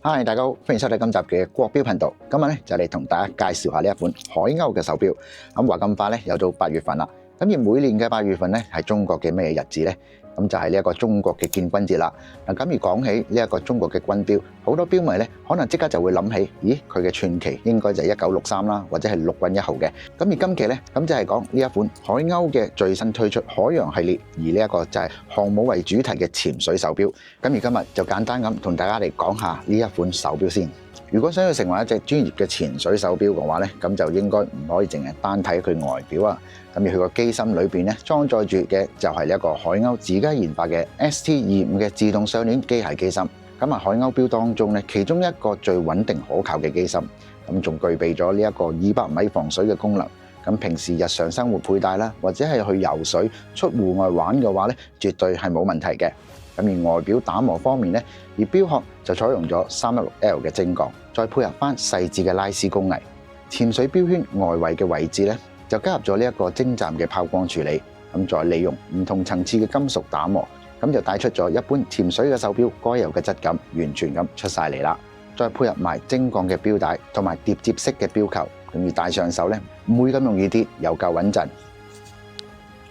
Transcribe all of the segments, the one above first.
Hi， 大家好，歡迎收睇今集嘅國標頻道。今日咧就嚟同大家介紹下呢一款海鷗嘅手錶。咁話咁快咧，又到8月份啦。咁而每年嘅8月份咧係中國嘅咩日子呢？咁就係呢一個中國嘅建軍節啦。嗱，咁而講起呢一個中國嘅軍錶，好多錶迷咧可能即刻就會諗起，咦，佢嘅傳奇應該就係1963啦，或者係陸軍1號嘅。咁而今期咧，咁就係講呢一款海鷗嘅最新推出海洋系列，而呢一個就係航母為主題嘅潛水手錶。咁而今日就簡單咁同大家嚟講下呢一款手錶先。如果想要成為一隻專業嘅潛水手錶嘅話咧，咁就應該唔可以淨係單睇佢外表啊。咁而佢個機芯裏邊咧裝載住嘅就係呢一個海鷗自家研發嘅 ST25嘅自動上鏈機械機芯。咁啊，海鷗錶當中咧，其中一個最穩定可靠嘅機芯，咁仲具備咗呢一個200米防水嘅功能。咁平時日常生活佩戴啦，或者係去游水、出戶外玩嘅話咧，絕對係冇問題嘅。咁而外表打磨方面咧，而錶殼就採用咗316L 嘅精鋼，再配合翻細緻嘅拉絲工藝。潛水錶圈外圍嘅位置咧，就加入咗呢一個精湛嘅拋光處理，咁再利用唔同層次嘅金屬打磨，咁就帶出咗一般潛水嘅手錶該有嘅質感，完全咁出晒嚟啦。再配合埋精鋼嘅錶帶同埋疊接式嘅錶球，咁而戴上手咧唔會咁容易跌，又夠穩陣。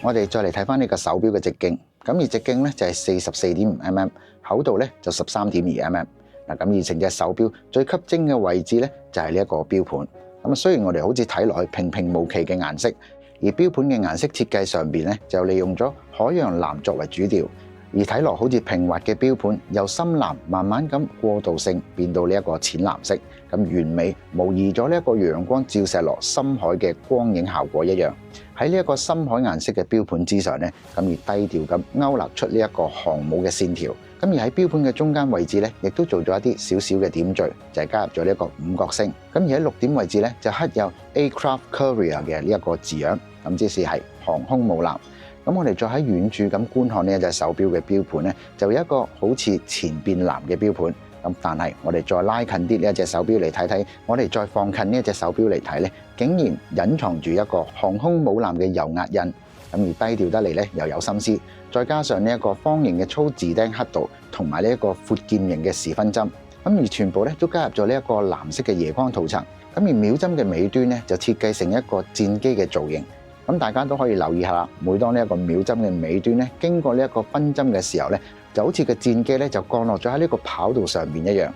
我哋再嚟睇翻呢個手錶嘅直徑。咁而直徑咧就係44.5mm，厚度咧就13.2mm。嗱，咁而成隻手錶最吸睛嘅位置咧就係呢一個錶盤。咁啊，雖然我哋好似睇落去平平無奇嘅顏色，而錶盤嘅顏色設計上邊咧就利用咗海洋藍作為主調，而睇落好似平滑嘅錶盤由深藍慢慢咁過渡性變到呢一個淺藍色，咁完美模擬咗呢一個陽光照射落深海嘅光影效果一樣。喺呢一個深海顏色嘅錶盤之上咧，咁而低調咁勾勒出呢一個航母嘅線條。咁而喺錶盤嘅中間位置咧，亦都做咗一啲少少嘅點綴，就係加入咗呢一個五角星。咁而喺6點位置咧，就刻有 Aircraft Carrier 嘅呢一個字樣，咁即是係航空母艦。咁我哋再喺遠處咁觀看呢一隻手錶嘅錶盤咧，就有一個好似前變藍嘅錶盤。咁但係我哋再拉近啲呢一隻手錶嚟睇睇，我哋再放近呢一隻手錶嚟睇咧，竟然隱藏住一個航空母艦嘅油壓印，咁而低調得嚟咧又有心思，再加上呢一個方形嘅粗字釘刻度，同埋呢一個闊劍形嘅時分針，咁而全部咧都加入咗呢一個藍色嘅夜光塗層，咁而秒針嘅尾端咧就設計成一個戰機嘅造型。咁大家都可以留意下啦，每當呢一個秒針嘅尾端咧經過呢一個分針嘅時候咧，就好似個戰機咧就降落咗喺呢個跑道上面一樣。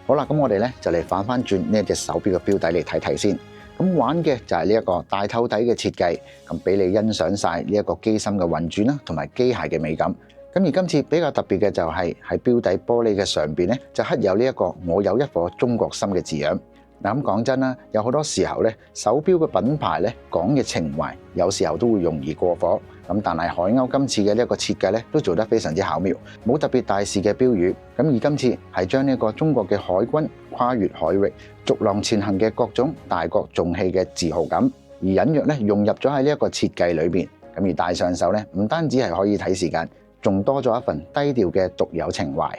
好啦，咁我哋咧就嚟反翻轉呢一隻手錶嘅錶底嚟睇睇先。咁玩嘅就係呢一個大透底嘅設計，咁俾你欣賞晒呢一個機芯嘅運轉啦，同埋機械嘅美感。咁而今次比較特別嘅就係喺錶底玻璃嘅上邊咧，就刻有呢一個我有一顆中國心嘅字樣。嗱，咁講真啦，有好多時候咧，手錶嘅品牌咧講嘅情懷，有時候都會容易過火。咁但係海鷗今次嘅呢一個設計咧，都做得非常之巧妙，冇特別大事嘅標語。咁而今次係將呢一個中國嘅海軍跨越海域、逐浪前行嘅各種大國重器嘅自豪感，而隱約咧融入咗喺呢一個設計裏邊。咁而戴上手咧，唔單止係可以睇時間，仲多咗一份低調嘅獨有情懷。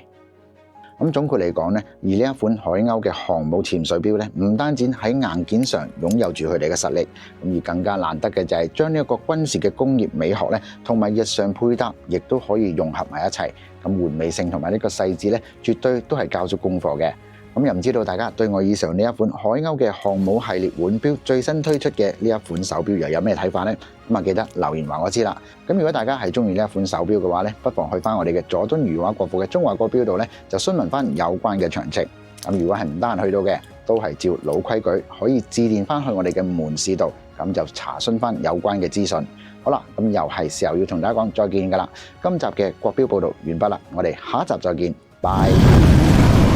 咁總括嚟講咧，而呢一款海鷗嘅航母潛水錶咧，唔單止喺硬件上擁有住佢哋嘅實力，咁而更加難得嘅就係將呢一個軍事嘅工業美學咧，同埋日常配搭，亦都可以融合埋一齊。咁玩味性同埋呢個細緻咧，絕對都係交足功課嘅。咁又唔知道大家對我以上呢一款海鷗嘅航母系列腕錶最新推出嘅呢一款手錶又有咩睇法呢？咁啊記得留言話我知啦。咁如果大家係中意呢一款手錶嘅話咧，不妨去翻我哋嘅佐敦裕華國貨嘅中華國錶度咧，就詢問翻有關嘅詳情。咁如果係唔得閒去到嘅，都係照老規矩，可以致電翻去我哋嘅門市度，咁就查詢翻有關嘅資訊。好啦，咁又係時候要同大家講再見噶啦。今集嘅國錶報道完畢啦，我哋下一集再見，拜。